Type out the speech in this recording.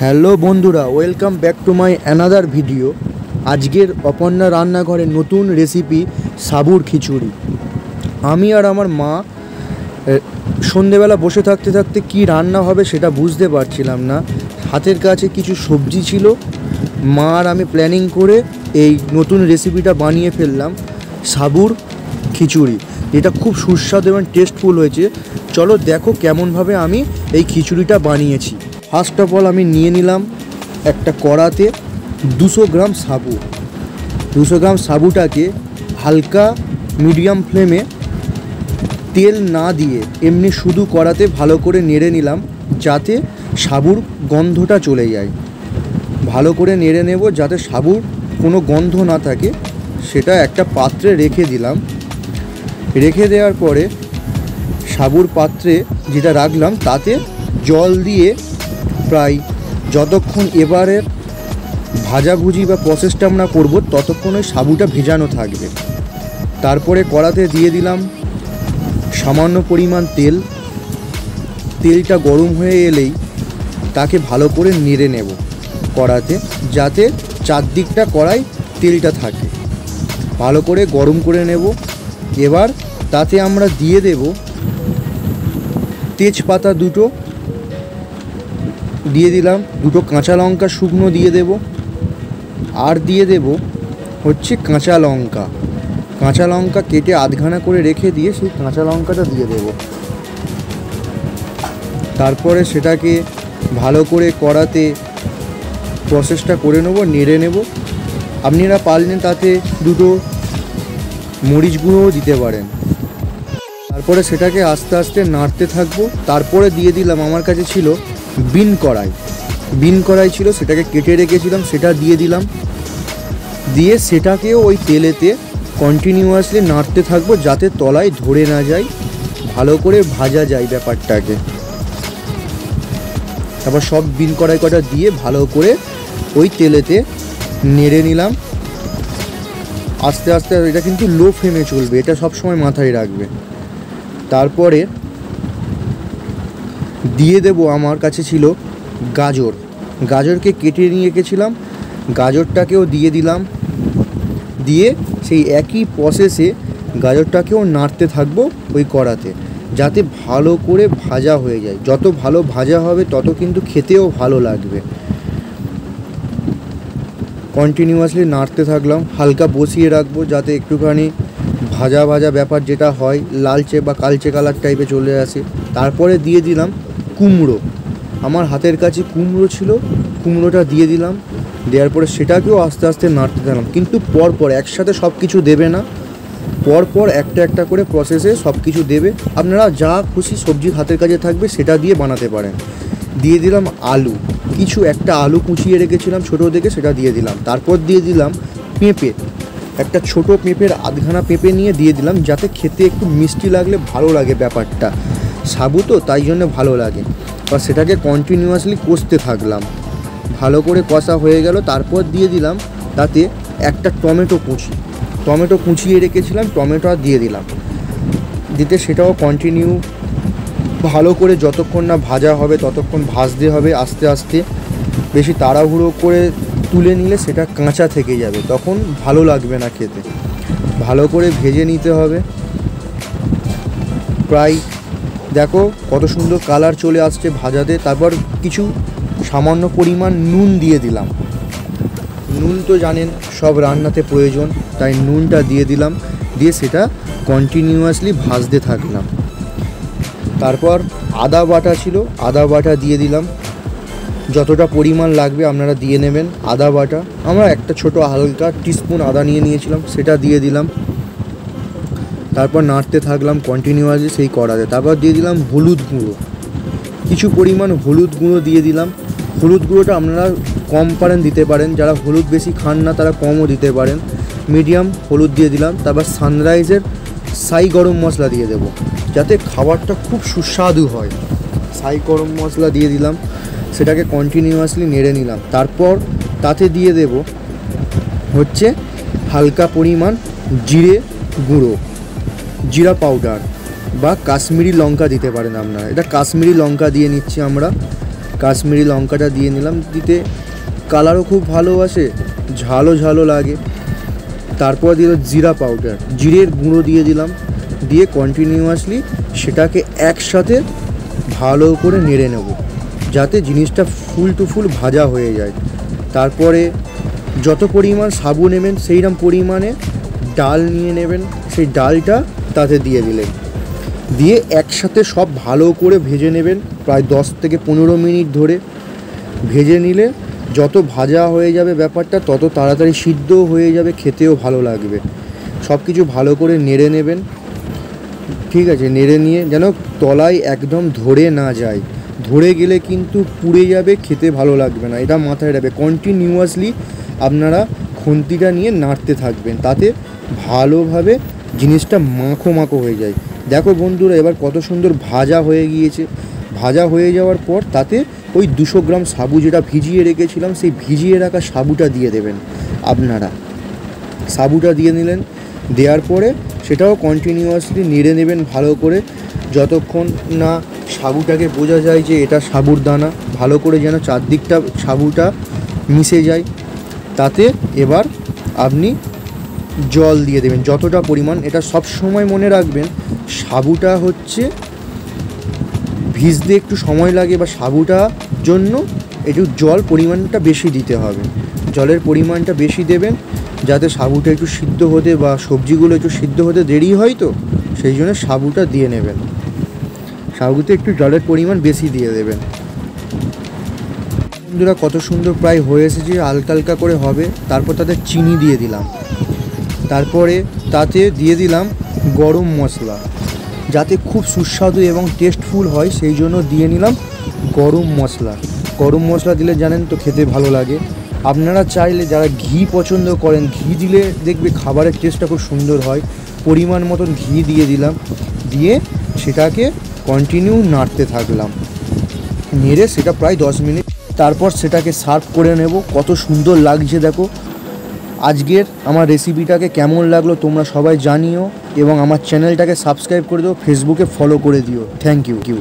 Hello বন্ধুরা, welcome back to my another video. আজকের অপর্ণা রান্নাঘরে নতুন রেসিপি সাবুর খিচুড়ি। আমি আর আমার মা সন্ধেবেলা বসে থাকতে থাকতে কি রান্না হবে সেটা বুঝতে পারছিলাম না। হাতের কাছে কিছু সবজি ছিল, মা আর আমি প্ল্যানিং করে এই নতুন রেসিপিটা বানিয়ে ফেললাম, সাবুর খিচুড়ি, যেটা খুব সুস্বাদু এবং টেস্টফুল হয়েছে। চলো দেখো কেমনভাবে আমি এই খিচুড়িটা বানিয়েছি। ফার্স্ট অফ অল আমি নিয়ে নিলাম একটা কড়াতে 200 গ্রাম সাবু। 200 গ্রাম সাবুটাকে হালকা মিডিয়াম ফ্লেমে তেল না দিয়ে এমনি শুধু কড়াতে ভালো করে নেড়ে নিলাম, যাতে সাবুর গন্ধটা চলে যায়। ভালো করে নেড়ে নেব যাতে সাবুর কোনো গন্ধ না থাকে। সেটা একটা পাত্রে রেখে দিলাম। রেখে দেওয়ার পরে সাবুর পাত্রে যেটা রাখলাম তাতে জল দিয়ে প্রায় যতক্ষণ এবারের ভাজাভুজি বা প্রসেসটা আমরা করব ততক্ষণে সাবুটা ভেজানো থাকবে। তারপরে কড়াতে দিয়ে দিলাম সামান্য পরিমাণ তেল। তেলটা গরম হয়ে এলেই তাকে ভালো করে নেড়ে নেব কড়াতে, যাতে চারদিকটা কড়াই তেলটা থাকে। ভালো করে গরম করে নেব। এবার তাতে আমরা দিয়ে দেব তেজপাতা দুটো দিয়ে দিলাম, দুটো কাঁচা লঙ্কা শুকনো দিয়ে দেব, আর দিয়ে দেব হচ্ছে কাঁচা লঙ্কা। কাঁচা লঙ্কা কেটে আধখানা করে রেখে দিয়ে সেই কাঁচা লঙ্কাটা দিয়ে দেব। তারপরে সেটাকে ভালো করে কড়াতে প্রসেসটা করে নেব, নেড়ে নেব। আপনারা পারলেন তাতে দুটো মরিচ গুঁড়োও দিতে পারেন। তারপরে সেটাকে আস্তে আস্তে নাড়তে থাকবো। তারপরে দিয়ে দিলাম, আমার কাছে ছিল বিন কড়াই ছিল, সেটাকে কেটে রেখেছিলাম, সেটা দিয়ে দিলাম। দিয়ে সেটাকেও ওই তেলেতে কন্টিনিউয়াসলি নাড়তে থাকবো যাতে তলায় ধরে না যায়, ভালো করে ভাজা যায় ব্যাপারটাকে। তারপর সব বিন কড়াই কটা দিয়ে ভালো করে ওই তেলেতে নেড়ে নিলাম আস্তে আস্তে। এটা কিন্তু লো ফ্লেমে চলবে, এটা সব সময় মাথায় রাখবে। তারপরে দিয়ে দেব, আমার কাছে ছিল গাজরকে কেটে নিয়ে রেখেছিলাম, গাজরটাকেও দিয়ে দিলাম। দিয়ে সেই একই প্রসেসে গাজরটাকেও নাড়তে থাকবো ওই কড়াতে, যাতে ভালো করে ভাজা হয়ে যায়। যত ভালো ভাজা হবে তত কিন্তু খেতেও ভালো লাগবে। কন্টিনিউয়াসলি নাড়তে থাকলাম, হালকা বসিয়ে রাখবো যাতে একটুখানি ভাজা ভাজা ব্যাপার যেটা হয় লালচে বা কালচে কালার টাইপে চলে আসে। তারপরে দিয়ে দিলাম কুমড়ো। আমার হাতের কাছে কুমড়ো ছিল, কুমড়োটা দিয়ে দিলাম। দেওয়ার পরে সেটাকেও আস্তে আস্তে নাড়তে থাকলাম, কিন্তু পরপর একসাথে সব কিছু দেবে না, পরপর একটা একটা করে প্রসেসে সব কিছু দেবে। আপনারা যা খুশি সবজি হাতের কাছে থাকবে সেটা দিয়ে বানাতে পারেন। দিয়ে দিলাম আলু, একটা আলু কুচিয়ে রেখেছিলাম ছোটো দেখে, সেটা দিয়ে দিলাম। তারপর দিয়ে দিলাম পেঁপে, একটা ছোটো পেঁপের আধখানা পেঁপে নিয়ে দিয়ে দিলাম, যাতে খেতে একটু মিষ্টি লাগলে ভালো লাগে ব্যাপারটা। সাবু তো তাই জন্য ভালো লাগে। আর সেটাকে কন্টিনিউয়াসলি কষতে থাকলাম, ভালো করে কষা হয়ে গেল। তারপর দিয়ে দিলাম তাতে একটা টমেটো কুচিয়ে রেখেছিলাম, টমেটো দিয়ে দিলাম। দিতে সেটাও কন্টিনিউ ভালো করে যতক্ষণ না ভাজা হবে ততক্ষণ ভাজতে হবে আস্তে আস্তে। বেশি তাড়াহুড়ো করে তুলে নিলে সেটা কাঁচা থেকে যাবে, তখন ভালো লাগবে না খেতে। ভালো করে ভেজে নিতে হবে। প্রায় দেখো কত সুন্দর কালার চলে আসছে ভাজাতে। তারপর কিছু সামান্য পরিমাণ নুন দিয়ে দিলাম। নুন তো জানেন সব রান্নাতে প্রয়োজন, তাই নুনটা দিয়ে দিলাম। দিয়ে সেটা কন্টিনিউয়াসলি ভাজতে থাকলাম। তারপর আদা বাটা ছিল, আদা বাটা দিয়ে দিলাম। যতটা পরিমাণ লাগবে আপনারা দিয়ে নেবেন আদা বাটা। আমরা একটা ছোটো হালকা টিস্পুন আদা নিয়েছিলাম, সেটা দিয়ে দিলাম। তারপর নাড়তে থাকলাম কন্টিনিউয়াসলি সেই কড়াতে। তারপর দিয়ে দিলাম হলুদ গুঁড়ো, কিছু পরিমাণ হলুদ গুঁড়ো দিয়ে দিলাম। হলুদ গুঁড়োটা আপনারা কম পারেন দিতে পারেন, যারা হলুদ বেশি খান না তারা কমও দিতে পারেন। মিডিয়াম হলুদ দিয়ে দিলাম। তারপর সানরাইজের সাই গরম মশলা দিয়ে দেবো, যাতে খাবারটা খুব সুস্বাদু হয়। সাই গরম মশলা দিয়ে দিলাম, সেটাকে কন্টিনিউয়াসলি নেড়ে নিলাম। তারপর তাতে দিয়ে দেব হচ্ছে হালকা পরিমাণ জিরা পাউডার বা কাশ্মীরি লঙ্কা দিতে পারেন আপনারা। এটা কাশ্মীরি লঙ্কা দিয়ে নিচ্ছি আমরা। কাশ্মীরি লঙ্কাটা দিয়ে নিলাম, দিতে কালারও খুব ভালো আসে, ঝালও ঝালও লাগে। তারপর দিল জিরা পাউডার, জিরের গুঁড়ো দিয়ে দিলাম, দিয়ে কন্টিনিউয়াসলি সেটাকে একসাথে ভালো করে নেড়ে নেব যাতে জিনিসটা ফুল টু ফুল ভাজা হয়ে যায়। তারপরে যত পরিমাণ সাবু নেবেন সেইরকম পরিমাণে ডাল নিয়ে নেবেন, সেই ডালটা তাতে দিয়ে দিলেন, দিয়ে একসাথে সব ভালো করে ভেজে নেবেন প্রায় 10 থেকে 15 মিনিট ধরে। ভেজে নিলে যত ভাজা হয়ে যাবে ব্যাপারটা তত তাড়াতাড়ি সিদ্ধ হয়ে যাবে, খেতেও ভালো লাগবে। সব কিছু ভালো করে নেড়ে নেবেন, ঠিক আছে? নেড়ে নিয়ে যেন তলায় একদম ধরে না যায়, ধরে গেলে কিন্তু পুড়ে যাবে, খেতে ভালো লাগবে না, এটা মাথায় রাখবে। কন্টিনিউয়াসলি আপনারা খুন্তিটা নিয়ে নাড়তে থাকবেন, তাতে ভালোভাবে জিনিসটা মাখো মাখো হয়ে যায়। দেখো বন্ধুরা এবার কত সুন্দর ভাজা হয়ে গিয়েছে। ভাজা হয়ে যাওয়ার পর তাতে ওই 200 গ্রাম সাবু যেটা ভিজিয়ে রেখেছিলাম, সেই ভিজিয়ে রাখা সাবুটা দিয়ে দেবেন আপনারা। সাবুটা দিয়ে নিলেন, দেওয়ার পরে সেটাও কন্টিনিউয়াসলি নেড়ে নেবেন ভালো করে, যতক্ষণ না সাবুটাকে বোঝা যায় যে এটা সাবুর দানা, ভালো করে যেন চারদিকটা সাবুটা মিশে যায়। তাতে এবার আপনি জল দিয়ে দেবেন যতটা পরিমাণ। এটা সব সময় মনে রাখবেন, সাবুটা হচ্ছে ভিজতে একটু সময় লাগে, বা সাবুটার জন্য একটু জল পরিমাণটা বেশি দিতে হবে। জলের পরিমাণটা বেশি দেবেন যাতে সাবুটা একটু সিদ্ধ হতে বা সবজিগুলো একটু সিদ্ধ হতে দেরি হয়, তো সেই জন্য সাবুটা দিয়ে নেবেন। সাবুতে একটু জলের পরিমাণ বেশি দিয়ে দেবেন। বন্ধুরা কত সুন্দর প্রায় হয়ে এসেছে, হালকা হালকা করে হবে। তারপর তাতে চিনি দিয়ে দিলাম, তারপরে তাতে দিয়ে দিলাম গরম মশলা, যাতে খুব সুস্বাদু এবং টেস্টফুল হয় সেই জন্য দিয়ে নিলাম গরম মশলা। গরম মশলা দিলে জানেন তো খেতে ভালো লাগে। আপনারা চাইলে যারা ঘি পছন্দ করেন, ঘি দিলে দেখবে খাবারের টেস্টটা খুব সুন্দর হয়। পরিমাণ মতন ঘি দিয়ে দিলাম, দিয়ে সেটাকে কন্টিনিউ নাড়তে থাকলাম, নেড়ে সেটা প্রায় 10 মিনিট। তারপর সেটাকে সার্ভ করে নেব। কত সুন্দর লাগছে দেখো। আজকের আমার রেসিপিটাকে কেমন লাগলো তোমরা সবাই জানিও, এবং আমার চ্যানেলটাকে সাবস্ক্রাইব করে দিও, ফেসবুকে ফলো করে দিও। Thank you.